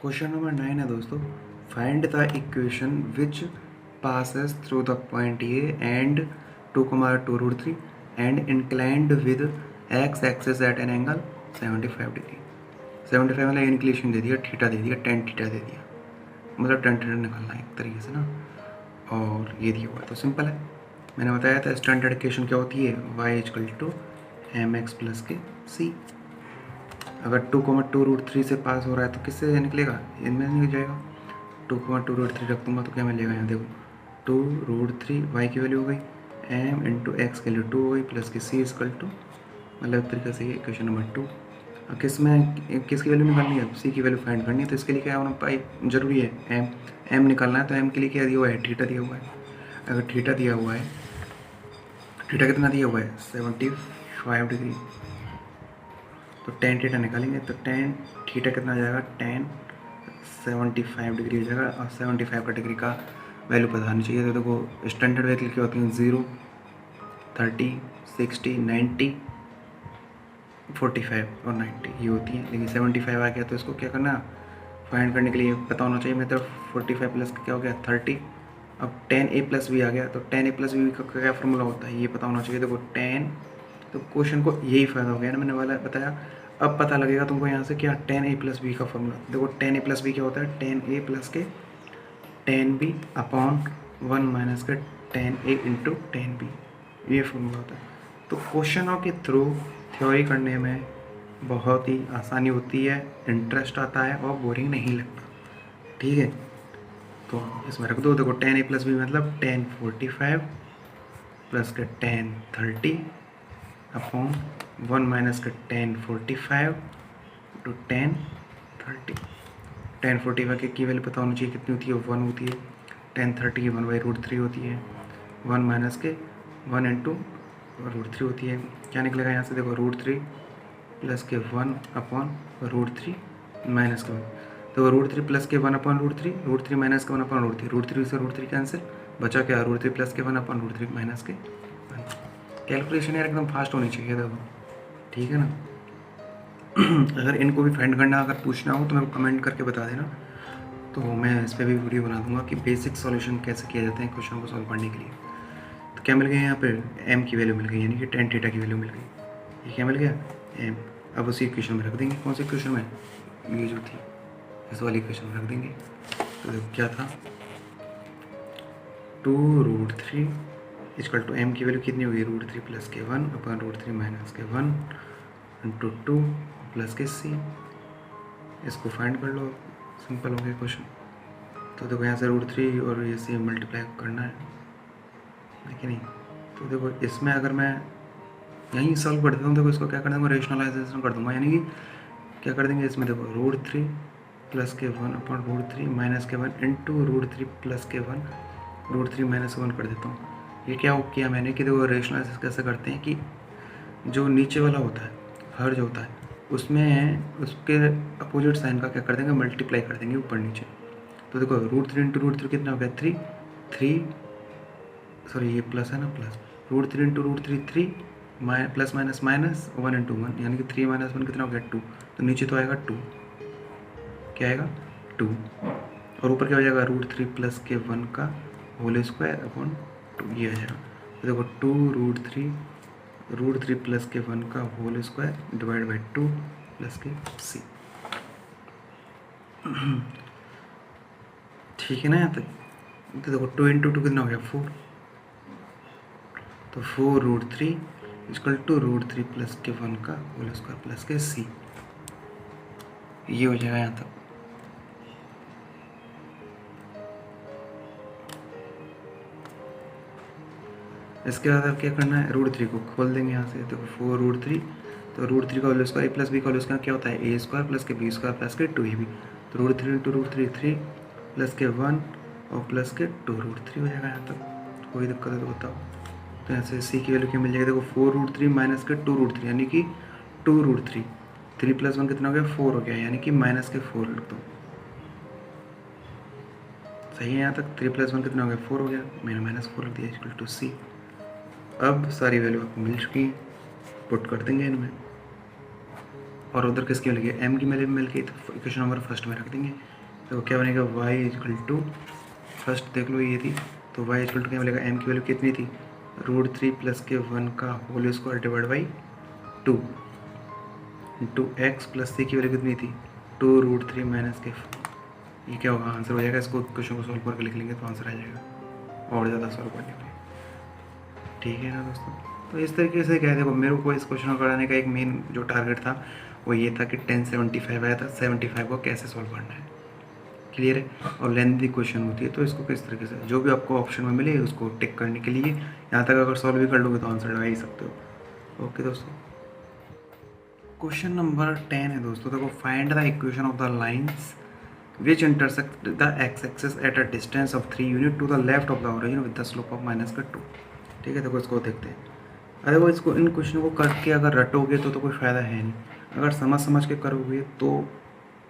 Question number 9 है दोस्तों। Find the equation which passes through the point A and 2,2√3 and inclined with x axis at an angle 75 degree. 75 मतलब inclination दे दिया, theta दे दिया, tan theta दे दिया, मतलब tan theta निकालना है एक तरीके से ना। और ये दिया हुआ है तो सिंपल है। मैंने बताया था स्टैंडर्ड इक्वेशन क्या होती है, y=mx+k c। अगर 2,2√3 से पास हो रहा है तो किससे निकलेगा, इनमें निकल जाएगा। 2,2√3 रख दूंगा तो क्या मिलेगा, यहाँ देखो 2√3 y की वैल्यू हो गई, m इंटू एक्स की वैल्यू 2 हो गई, प्लस की c इक्वल टू, मतलब एक तरीके से ये इक्वेशन नंबर 2। अब किसकी वैल्यू निकालनी है, c की वैल्यू फाइंड करनी है। तो इसके लिए क्या होना पाई जरूरी है, m निकालना है। तो m के लिए क्या दिया हुआ है, थीटा दिया हुआ है। अगर थीटा दिया हुआ है, थीटा कितना दिया हुआ है 75 डिग्री, तो टेन थीटा निकालेंगे तो टेन थीटा कितना आ जाएगा, टेन 75 डिग्री हो जाएगा। और 75 का डिग्री का वैल्यू पता होनी चाहिए। तो देखो स्टैंडर्ड वैल्यू क्या होती है, 0, 30, 60, 90, 45 और 90 ये होती है। लेकिन 75 आ गया तो इसको क्या करना, फाइंड करने के लिए पता होना चाहिए। मतलब 45 प्लस क्या हो गया 30। अब 10a+b आ गया तो 10a+b का क्या फॉर्मूला होता है ये पता होना चाहिए। देखो 10, तो क्वेश्चन को यही फ़ायदा हो गया ना, मैंने वाला बताया। अब पता लगेगा तुमको यहाँ से क्या 10a+b का फॉर्मूला। देखो 10a+b क्या होता है, 10a+k 10b अपॉन 1 माइनस के 10a इंटू 10b, ये फॉर्मूला होता है। तो क्वेश्चनों के थ्रू थ्योरी करने में बहुत ही आसानी होती है, इंटरेस्ट आता है और बोरिंग नहीं लगता। ठीक है, तो इसमें रख दो। देखो 10a+b मतलब 1045 प्लस के 1030 अपॉन 1 माइनस के 1045 टू 1030। 1045 की वैल्यू पता होनी चाहिए कितनी होती है, 1 होती है। 1030 की 1/√3 होती है। 1 माइनस के 1 इंटू √3 होती है। क्या निकलेगा यहाँ से, देखो √3 प्लस के 1 अपॉन √3 माइनस के 1। तो √3 प्लस के 1 अपॉन √3, √3 माइनस के 1 अपॉन √3, √3 से √3 कैंसिल, बचा क्या √3 प्लस के 1 अपॉन √3 माइनस के 1। कैलकुलेशन यार एकदम फास्ट होनी चाहिए देखो, ठीक है ना। अगर इनको भी फाइंड करना, अगर पूछना हो तो मेरे को कमेंट करके बता देना, तो मैं इस पर भी वीडियो बना दूंगा कि बेसिक सॉल्यूशन कैसे किया जाता है क्वेश्चन को सॉल्व करने के लिए। तो क्या मिल गया यहाँ पे, m की वैल्यू मिल गई, यानी कि टेन थीटा की वैल्यू मिल गई। ये क्या मिल गया, m। अब उसी इक्वेशन में रख देंगे, कौन से इक्वेशन में, ये जो थी इस वाली इक्वेशन में रख देंगे। तो देखो क्या था, 2√3 इक्वल टू m की वैल्यू कितनी होगी, √3 प्लस के 1 अपॉन √3 माइनस के 1 इंटू 2 प्लस के c। इसको फाइंड कर लो, सिंपल हो गया क्वेश्चन। तो देखो यहाँ से √3 और ये से मल्टीप्लाई करना है कि नहीं। तो देखो इसमें अगर मैं यहीं सॉल्व कर देता हूँ, देखो इसको क्या कर दूँगा, रेशनलाइजेशन कर दूँगा, यानी कि क्या कर देंगे इसमें, देखो √3 प्लस के 1 अपॉन √3 माइनस के 1 इंटू √3 प्लस के 1 √3 माइनस 1 कर देता हूँ। ये क्या किया मैंने कि देखो रेशनलाइजेशन कैसे करते हैं कि जो नीचे वाला होता है, हर जो होता है उसमें उसके अपोजिट साइन का क्या कर देंगे, मल्टीप्लाई कर देंगे ऊपर नीचे। तो देखो √3 इंटू √3 कितना हो गया, 3, सॉरी ये प्लस है ना, plus √3 into √3 3 plus minus minus 1 into 1, यानी कि 3 माइनस 1 कितना हो गया 2। तो नीचे तो आएगा 2, क्या आएगा 2, और ऊपर क्या हो जाएगा √3 प्लस के 1 का होल स्क्वायर अपॉन 2, ये आ जाएगा। तो देखो 2√3 प्लस के 1 का whole square divide by 2 plus के c। ठीक है ना यहाँ तक। तो देखो 2 इंटू 2 कितना हो गया 4, तो 4√3 इक्वल टू √3 प्लस के 1 का होल स्क्वायर प्लस के c, ये हो जाएगा यहाँ तक। इसके बाद अब क्या करना है, √3 को खोल देंगे यहाँ से। देखो 4√3, तो √3 का होल स्क्वायर प्लस b का होल स्क्वायर क्या होता है, a² प्लस के b² प्लस के 2ab। तो √3 इंटू √3 3 प्लस के 1 और प्लस के 2√3 हो जाएगा यहाँ तक। कोई दिक्कत है तो बताओ। तो यहाँ से c की वैल्यू क्या मिल जाएगी, देखो 4√3 माइनस के 2√3 यानी कि 2√3, 3 प्लस 1 कितना हो गया 4 हो गया, यानी कि माइनस के 4 लिख दो। सही है यहाँ तक। 3 प्लस 1 कितना हो गया 4 हो गया, मैंने माइनस 4 लिख दिया इक्वल टू c। अब सारी वैल्यू आपको मिल चुकी है, पुट कर देंगे इनमें। और उधर किसकी मिल गई, m की वैल्यू मिल गई, तो इक्वेशन नंबर फर्स्ट में रख देंगे। तो क्या बनेगा y इजकल टू, फर्स्ट देख लो ये थी, तो y इजकल टू क्या मिलेगा, m की वैल्यू कितनी थी, √3 प्लस के 1 का whole square divide by 2 into x plus c की वैल्यू कितनी थी, 2√3 माइनस के, ये क्या होगा आंसर हो जाएगा। इसको क्वेश्चन को सॉल्व करके लिख लेंगे तो आंसर आ जाएगा और ज़्यादा सॉल्व करने में। ठीक है ना दोस्तों, तो इस तरीके से क्या है, देखो मेरे को इस क्वेश्चन को कराने का एक मेन जो टारगेट था वो ये था कि 1075 आया था, 75 को कैसे सॉल्व करना है, क्लियर है। और लेंथी क्वेश्चन होती है तो इसको किस तरीके से, जो भी आपको ऑप्शन में मिले उसको टिक करने के लिए, यहाँ तक अगर सॉल्व भी कर लोगे तो आंसर लगा ही सकते हो। ओके दोस्तों, क्वेश्चन नंबर 10 है दोस्तों, देखो find the equation of the lines which intersect the x-axis at a distance of 3 unit to the left of the origin with the slope of -2। ठीक है, देखो इसको देखते हैं। अरे वो इसको इन क्वेश्चनों को करके अगर रटोगे तो कोई फ़ायदा है नहीं, अगर समझ समझ के करोगे तो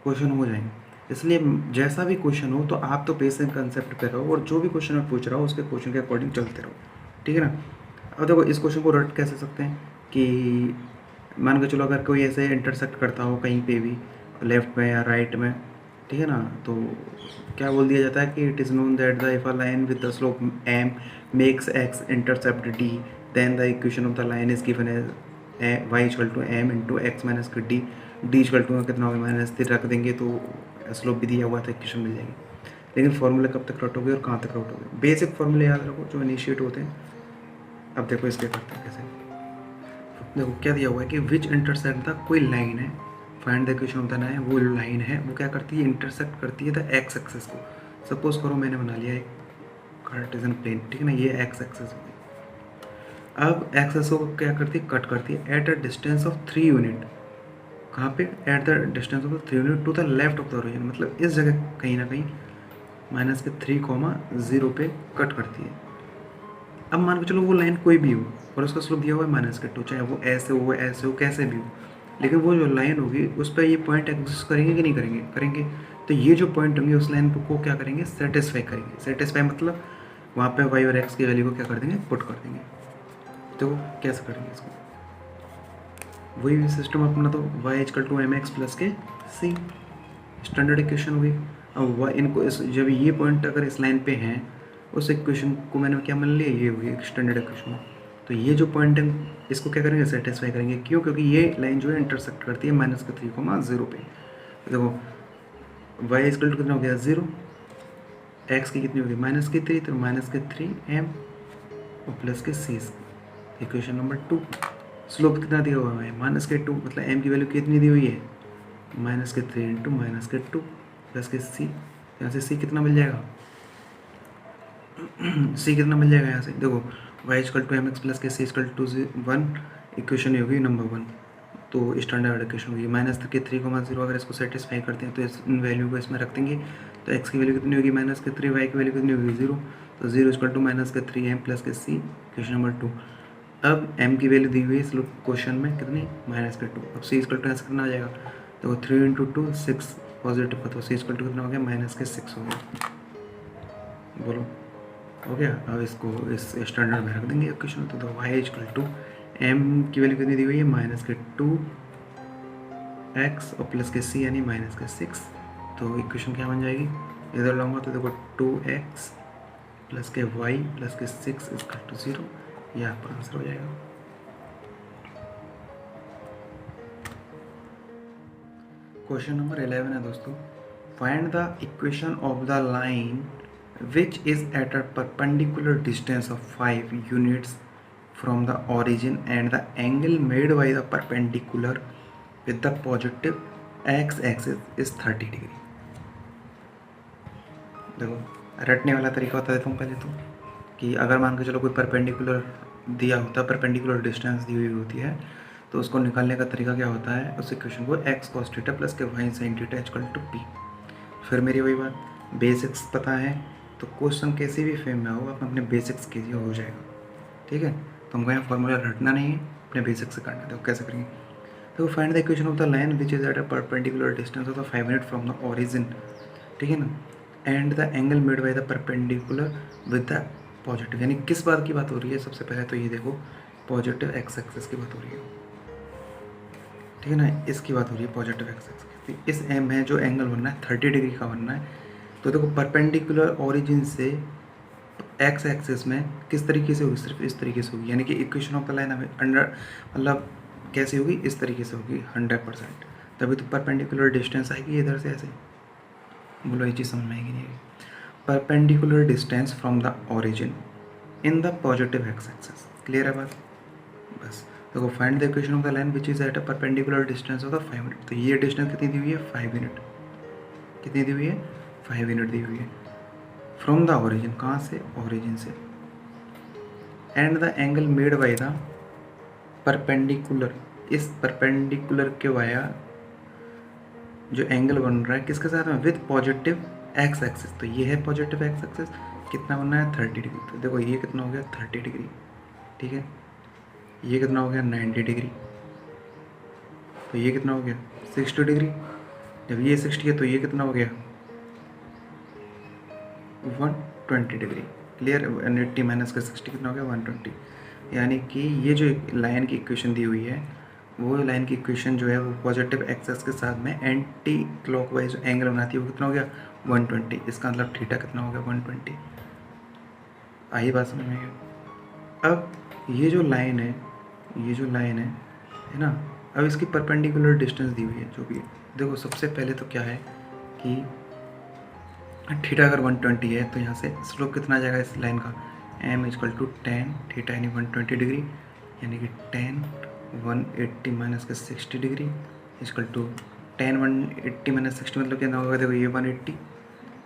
क्वेश्चन हो जाएंगे। इसलिए जैसा भी क्वेश्चन हो तो आप तो बेसिक कंसेप्ट पे रहो, और जो भी क्वेश्चन मैं पूछ रहा हूँ उसके क्वेश्चन के अकॉर्डिंग चलते रहो, ठीक है ना। अब देखो इस क्वेश्चन को रट कैसे सकते हैं कि मान के चलो अगर कोई ऐसे इंटरसेक्ट करता हो कहीं पे भी, लेफ्ट में या राइट में, ठीक है ना, तो क्या बोल दिया जाता है कि it is known that the if a line with the slope m makes x intercept d, then the equation of the line is given as y equal to m into x minus के d, d equal to कितना होगा -3 रख देंगे तो slope भी दिया हुआ था, इक्वेशन मिल जाएगी। लेकिन फॉर्मूला कब तक रटोगे और कहाँ तक रटोगे, बेसिक फॉर्मूले याद रखो जो इनिशिएट होते हैं। अब देखो इसके करते हैं कैसे, देखो क्या दिया हुआ है कि विच इंटरसेक्ट द, कोई लाइन है, find the equation of the line, वो लाइन है वो क्या करती है, इंटरसेक्ट करती है द एक्स एक्सेस को। सपोज करो मैंने बना लिया एक कार्टेशियन प्लेन, ठीक है ना, ये एक्स एक्सेस हो गई। अब एक्सेस को क्या करती है, कट करती है at a distance of 3 unit, कहाँ पे, at the distance of 3 unit to the left of the origin, मतलब इस जगह कहीं ना कहीं -3,0 पे कट करती है। अब मान के चलो वो लाइन कोई भी हो और उसका स्लोप दिया हुआ है -2, चाहे वो ऐसे हो कैसे भी हो, लेकिन वो जो लाइन होगी उस पर ये पॉइंट एग्जिस्ट करेंगे कि नहीं करेंगे, करेंगे। तो ये जो पॉइंट होंगे उस लाइन को क्या करेंगे, सेटिस्फाई करेंगे। सेटिस्फाई मतलब वहाँ पे वाई और एक्स की वैल्यू को क्या कर देंगे, पुट कर देंगे। तो कैसे करेंगे इसको, वही सिस्टम अपना, तो y equal to m x plus के सी, स्टैंडर्ड इक्वेशन होगी। अब वाई इनको जब ये पॉइंट अगर इस लाइन पे हैं, उस इक्वेशन को मैंने क्या मान लिया, ये होगी स्टैंडर्ड इक्वेशन। तो ये जो पॉइंट है इसको क्या करेंगे, सेटिस्फाई करेंगे। क्यों, क्योंकि ये लाइन जो है इंटरसेक्ट करती है -3,0 पे। तो देखो वाई इक्वल टू कितना हो गया 0, एक्स की कितनी होगी -3, तो -3m और प्लस के c, इक्वेशन नंबर 2। स्लोप कितना दिया हुआ है -2, मतलब m की वैल्यू कितनी दी हुई है -3 इंटू -2 प्लस के c, यहाँ से c कितना मिल जाएगा c कितना मिल जाएगा यहाँ से, देखो y equal to m x plus के c इक्वल टू 1, इक्वेशन होगी नंबर 1, तो स्टैंडर्ड इक्वेशन होगी -3,0। अगर इसको सेटिस्फाई करते हैं तो इस वैल्यू को इसमें रख देंगे, तो x की वैल्यू कितनी होगी -3, y की वैल्यू कितनी होगी 0, तो 0 इक्वल टू -3m प्लस के c, इक्वेशन नंबर 2। अब m की वैल्यू दी हुई है इस क्वेश्चन में कितनी -2, अब c इक्वल टू ऐसे कितना आ जाएगा, तो 3 इंटू 2 6 पॉजिटिव का, तो c इक्वल टू कितना हो गया -6 हो गया। बोलो हो गया। अब इसको इस स्टैंडर्ड में रख देंगे इक्वेशन, तो y इक्वल टू m की वैल्यू कितनी दी हुई है -2x और प्लस के c यानी -6, तो इक्वेशन क्या बन जाएगी, इधर लाऊंगा तो देखो 2x प्लस के y प्लस के 6 इक्वल टू 0, यह आपका आंसर हो जाएगा। क्वेश्चन नंबर 11 है दोस्तों, find the equation of the line which is at a perpendicular distance of 5 units from the origin and the angle made by the perpendicular with the positive x-axis is 30 degree। देखो रटने वाला तरीका बता देता हूँ पहले तो, कि अगर मान के चलो कोई परपेंडिकुलर दिया होता है, परपेंडिकुलर डिस्टेंस दी हुई होती है, तो उसको निकालने का तरीका क्या होता है, उस इक्वेशन को x cos थीटा प्लस के y sin theta equal to p। फिर मेरी वही बात, बेसिक्स पता है तो क्वेश्चन कैसे भी फेम में हो, अपने बेसिक्स कीजिए हो जाएगा, ठीक है। तो हमको यहाँ फॉर्मूला रटना नहीं है, अपने बेसिक्स से करना है। तो कैसे करेंगे, तो find the equation of the line which is at a perpendicular distance of the 5 unit from the origin, ठीक है ना, and the angle made by the perpendicular with the positive, यानी किस बात की बात हो रही है, सबसे पहले तो ये देखो पॉजिटिव एक्स एक्सिस की बात हो रही है, ठीक है ना। इसकी बात हो रही है पॉजिटिव एक्स एक्सिस की। इस एम है जो एंगल बनना है 30 डिग्री का बनना है। तो देखो परपेंडिकुलर ओरिजिन से एक्स एक्सिस में किस तरीके से होगी, सिर्फ इस तरीके से होगी, यानी कि इक्वेशन ऑफ द लाइन हमें अंडर मतलब कैसे होगी, इस तरीके से होगी 100%। तभी तो परपेंडिकुलर डिस्टेंस आएगी इधर से ऐसे। बोलो ये चीज़ समझ में आएगी नहीं आएगी। Perpendicular distance from the origin in the positive x axis. Clear है बात? बस देखो find the equation of the line which is at a perpendicular distance of the 5 unit. तो ये डिस्टेंस कितनी दी हुई है, 5 यूनिट। कितनी दी हुई है, 5 यूनिट दी हुई है। फ्रॉम द ओरिजिन, कहाँ से, ओरिजिन से। And the angle made by the perpendicular, इस परपेंडिकुलर के वाया जो एंगल बन रहा है किसके साथ में, विद पॉजिटिव एक्स एक्सिस। तो ये है पॉजिटिव एक्स एक्सिस, कितना बनना है 30 डिग्री। तो देखो ये कितना हो गया 30 डिग्री, ठीक है। ये कितना हो गया 90 डिग्री। तो ये कितना हो गया 60 डिग्री। जब ये 60 है तो ये कितना हो गया 120 डिग्री। क्लियर। 80 माइनस का 60 कितना हो गया 120। यानी कि ये जो लाइन की इक्वेशन दी हुई है, वो लाइन की इक्वेशन जो है वो पॉजिटिव एक्सेस के साथ में एंटी क्लॉकवाइज जो एंगल बनाती है वो कितना हो गया 120। इसका मतलब थीटा कितना हो गया 120। आई बात समझ में? अब ये जो लाइन है, ये जो लाइन है ना, अब इसकी परपेंडिकुलर डिस्टेंस दी हुई है जो भी है। देखो सबसे पहले तो क्या है कि थीटा अगर 120 है तो यहाँ से स्लोप कितना आ जाएगा इस लाइन का, m equal to tan theta यानी 120 डिग्री, यानी कि 10 180 माइनस का 60 डिग्री इजकल टू 10 180 माइनस 60 मतलब कितना होगा, देखो ये 180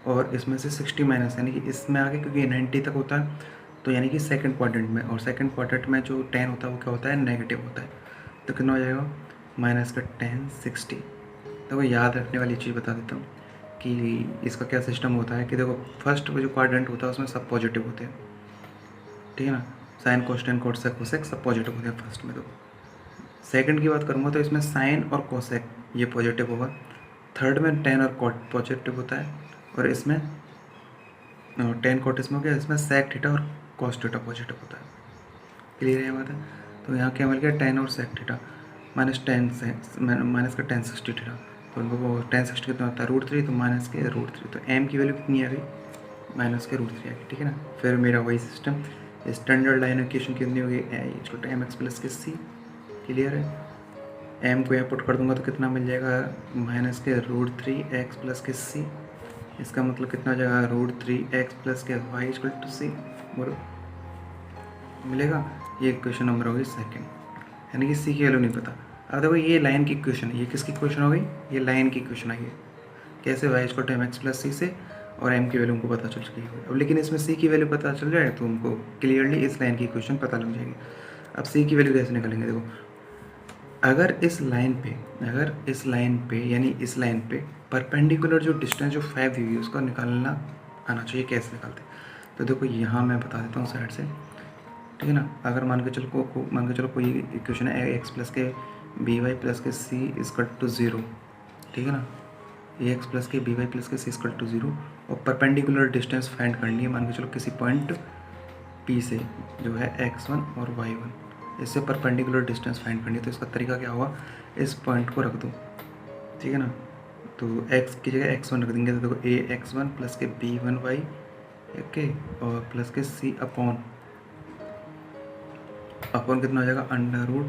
और इसमें से 60 माइनस, यानी कि इसमें आगे क्योंकि 90 तक होता है तो यानी कि सेकंड क्वाड्रेंट में, और सेकंड क्वाड्रेंट में जो 10 होता है वो क्या होता है, नेगेटिव होता है। तो कितना हो जाएगा माइनस का 10 60। देखो याद रखने वाली चीज़ बता देता हूँ कि इसका क्या सिस्टम होता है कि देखो फर्स्ट जो क्वाड्रेंट होता है उसमें सब पॉजिटिव होते हैं, ठीक है ना। साइन कोसेक कोसेक सब पॉजिटिव होते हैं फर्स्ट में। तो सेकंड की बात करूँगा तो इसमें साइन और कोसेक ये पॉजिटिव होगा। थर्ड में टेन और कॉट पॉजिटिव होता है, और इसमें टेन कॉट इसमें हो गया, इसमें सेक थीटा और कॉस थीटा पॉजिटिव होता है। क्लियर है बात है? तो यहाँ क्या मिल गया 10 और सेक थीटा माइनस 10 से माइनस का 10 60 थीटा। तो उनको 10 60 कितना होता है √3, तो माइनस के √3। तो m की वैल्यू कितनी आ गई माइनस के √3 आ गई, ठीक है ना। फिर मेरा वही सिस्टम स्टैंडर्ड लाइन इक्वेशन कितनी होगी एम एक्स प्लस के सी। क्लियर है। m को यहाँ पुट कर दूंगा तो कितना मिल जाएगा माइनस के √3 एक्स प्लस के सी। इसका मतलब कितना हो जाएगा √3 एक्स प्लस के वाई इक्वल टू सी। बोलो मिलेगा। ये इक्वेशन नंबर होगी सेकंड, यानी कि सी की वैल्यू नहीं पता। अब देखो ये लाइन की इक्वेशन है, ये किसकी इक्वेशन हो गई, ये लाइन की इक्वेशन आई है। कैसे, y equal to m x plus c से, और m की वैल्यू हमको पता चल चुकी है। अब लेकिन इसमें c की वैल्यू पता चल जाए तो हमको क्लियरली इस लाइन की इक्वेशन पता लग जाएगी। अब c की वैल्यू कैसे निकालेंगे, देखो अगर इस लाइन पे यानी इस लाइन पे परपेंडिकुलर जो डिस्टेंस जो 5 दी हुई है उसका निकालना आना चाहिए। कैसे निकालते हैं, तो देखो यहाँ मैं बता देता हूँ साइड से, ठीक है ना। अगर मान के चलो कोई इक्वेशन है एक्स प्लस के बी वाई प्लस के सी इजकल टू 0, ठीक है ना। ए एक्स प्लस के बी वाई प्लस के सी इजकल टू 0, और परपेंडिकुलर डिस्टेंस फाइंड करनी है मान के चलो किसी पॉइंट पी से जो है x1 और y1, इससे परपेंडिकुलर डिस्टेंस फाइंड करनी है। तो इसका तरीका क्या होगा, इस पॉइंट को रख दो, ठीक है ना। तो x की जगह x1 रख देंगे, तो देखो ए x1 प्लस के b1 y, ओके, और प्लस के c अपॉन कितना हो जाएगा अंडर रूट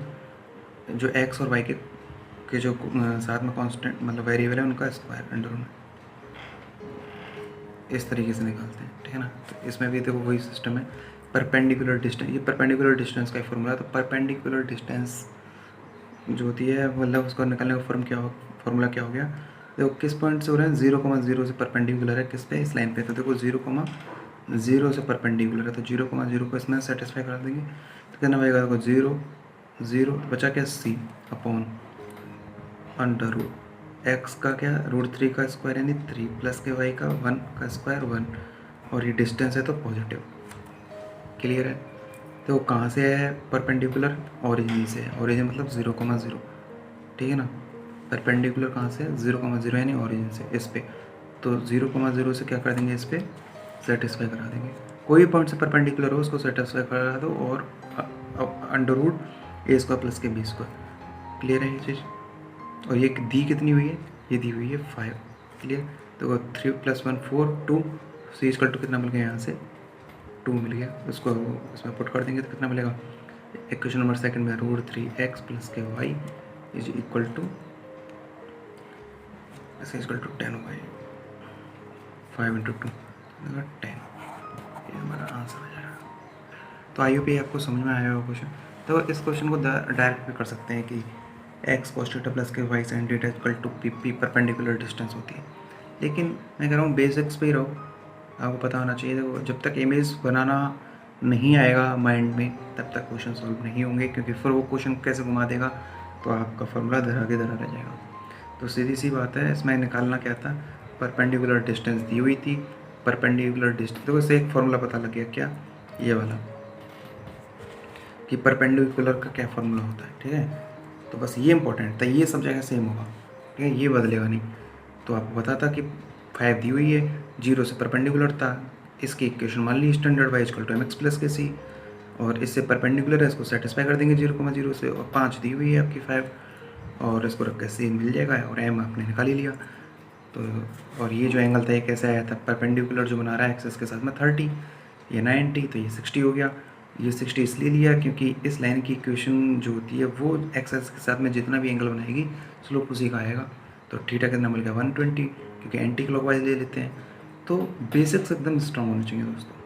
जो x और y के जो साथ में कांस्टेंट मतलब वेरिएबल है उनका स्क्वायर अंडर रूट। इस तरीके से निकालते हैं, ठीक है ना। तो इसमें भी देखो वही सिस्टम है, परपेंडिकुलर डिस्टेंस, ये परपेंडिकुलर डिस्टेंस का फॉर्मूला। तो परपेंडिकुलर डिस्टेंस जो होती है मतलब उसको निकालने का फॉर्मूला क्या हो गया, देखो किस पॉइंट से हो रहा है 0,0 से परपेंडिकुलर है किस पे, इस लाइन पे। तो देखो 0,0 से परपेंडिकुलर है, तो 0,0 को इसमें सेटिस्फाई करा देंगे। तो कितना बचेगा, देखो 0 0 बचा क्या c upon under root x का क्या √3 का स्क्वायर यानी 3 प्लस के वाई का 1 का स्क्वायर 1, और ये डिस्टेंस है तो पॉजिटिव। क्लियर है। तो कहाँ से है परपेंडिकुलर, ओरिजिन से है। ओरिजिन मतलब 0,0, ठीक है ना। परपेंडिकुलर कहाँ से, 0,0 यानी ओरिजिन से इस पे। तो 0,0 से क्या कर देंगे, इस पे सेटिस्फाई करा देंगे। कोई पॉइंट से परपेंडिकुलर हो उसको सेटिस्फाई करा दो, और अंडर रूट ए स्क्वायर प्लस के बी स्क्वायर। क्लियर है ये चीज़। और ये दी कितनी हुई है, ये दी हुई है 5, क्लियर। तो 3 + 1 4 2, सी इक्वल टू कितना मिल गया, यहाँ से 2 मिल गया। उसको इसमें पुट कर देंगे तो कितना मिलेगा, इक्वेशन नंबर सेकंड में √3x + ky is equal to 10y, 5 × 2 10, ये हमारा आंसर आ जाएगा। तो आई होप ये आपको समझ में आया होगा क्वेश्चन। तो इस क्वेश्चन को डायरेक्ट भी कर सकते हैं कि x cos θ + ky sin θ equal to p perpendicular distance होती है। लेकिन मैं कह रहा हूँ बेसिक्स पे ही रहो, आपको पता होना चाहिए। देखो जब तक इमेज बनाना नहीं आएगा माइंड में तब तक क्वेश्चन सॉल्व नहीं होंगे, क्योंकि फिर वो क्वेश्चन कैसे घुमा देगा तो आपका फॉर्मूला धरा के धरा रह जाएगा। तो सीधी सी बात है, इसमें निकालना क्या था, परपेंडिकुलर डिस्टेंस दी हुई थी, परपेंडिकुलर डिस्टेंस, देखो इससे एक फॉर्मूला पता लग गया, क्या, ये वाला, कि परपेंडिकुलर का क्या फॉर्मूला होता है, ठीक है। तो बस ये इंपॉर्टेंट था, ये सब जगह सेम होगा, ठीक है, ये बदलेगा नहीं। तो आपको पता था कि 5 दी हुई है, 0 से परपेंडिकुलर था, इसकी इक्वेशन मान ली स्टैंडर्ड y = mx + kc, और इससे परपेंडिकुलर है, इसको सेटिस्फाई कर देंगे 0,0 से, और 5 दी हुई है आपकी 5, और इसको रख के c मिल जाएगा, और m आपने निकाल ही लिया। तो और ये जो एंगल था ये कैसे आया था, परपेंडिकुलर जो बना रहा है एक्सेस के साथ में 30, ये 90, तो ये 60 हो गया। ये 60 इसलिए लिया क्योंकि इस लाइन की इक्वेशन जो होती है वो एक्सेस के साथ में जितना भी एंगल बनाएगी स्लोप उसी का आएगा। तो थीटा कितना मिल गया 120, क्योंकि एंटी क्लॉकवाइज ले लेते हैं। तो बेसिक्स एकदम स्ट्रांग होने चाहिए दोस्तों।